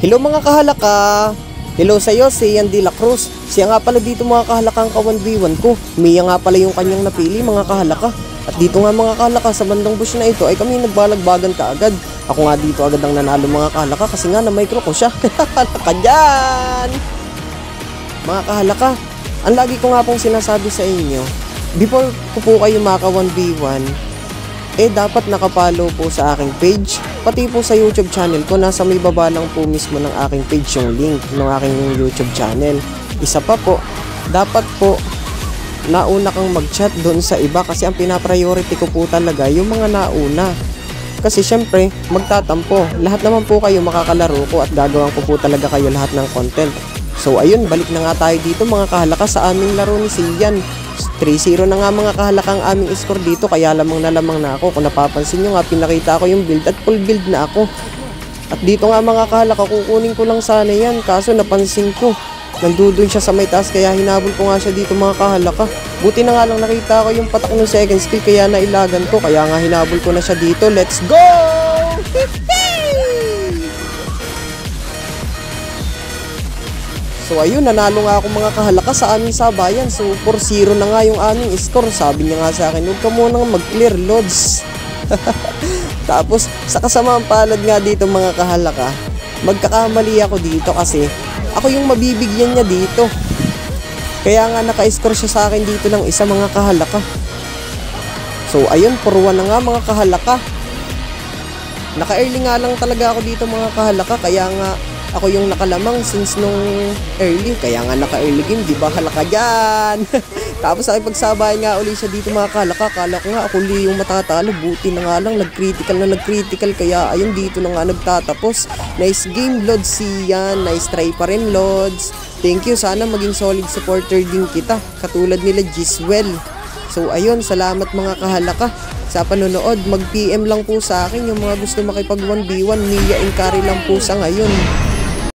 Hello mga kahalaka! Hello sa'yo, si Ian De La Cruz. Siya nga pala dito mga kahalaka ang ka-1v1 ko. Mia nga pala yung kanyang napili mga kahalaka. At dito nga mga kahalaka sa bandang bush na ito ay kami nagbalagbagan kaagad. Ako nga dito agad ang nanalo mga kahalaka kasi nga na micro ko siya. Halaka dyan! Mga kahalaka, ang lagi ko nga pong sinasabi sa inyo, before ko po kayo maka 1v1, dapat nakapollow po sa aking page, pati po sa YouTube channel ko. Nasa may baba lang po mismo ng aking page yung link ng aking YouTube channel. Isa pa po, dapat po nauna kang mag-chat doon sa iba kasi ang pinapriority ko po talaga yung mga nauna. Kasi syempre, magtatampo. Lahat naman po kayo makakalaro ko at gagawin ko po talaga kayo lahat ng content. So ayun, balik na nga tayo dito mga kahalaka sa aming laro ni Sian. 3-0 na nga mga kahalaka ang aming score dito, kaya lamang na ako. Kung napapansin nyo nga, pinakita ko yung build at full build na ako. At dito nga mga kahalaka, kukunin ko lang sana yan, kaso napansin ko nandudun siya sa may taas, kaya hinabol ko nga siya dito mga kahalaka. Buti na nga lang nakita ko yung patak ng second skill, kaya nailagan ko, kaya nga hinabol ko na siya dito. Let's go! So ayun, nanalo nga ako mga kahalaka sa aming sabayan. So 4-0 na nga yung aming score. Sabi niya nga sa akin, huwag ka munang mag-clear loads. Tapos sa kasamang palad nga dito mga kahalaka, magkakamali ako dito kasi ako yung mabibigyan niya dito. Kaya nga naka-score siya sa akin dito ng isa mga kahalaka. So ayun, 4-1 na nga mga kahalaka. Naka-early nga lang talaga ako dito mga kahalaka, kaya nga ako yung nakalamang since nung early, kaya nga naka-early game, di ba? Halaka dyan! Tapos nakipagsabayan nga uli siya dito mga kahalaka. Kala ko nga ako uli yung matatalo, buti na nga lang nag-critical, kaya ayun dito na nga nagtatapos. Nice game Lods Sian, nice try pa rin Lods. Thank you, sana maging solid supporter din kita, katulad nila Giswell. So ayun, salamat mga kahalaka sa panonood. Mag-PM lang po sa akin yung mga gusto makipag 1v1. Mia and carry lang po sa ngayon.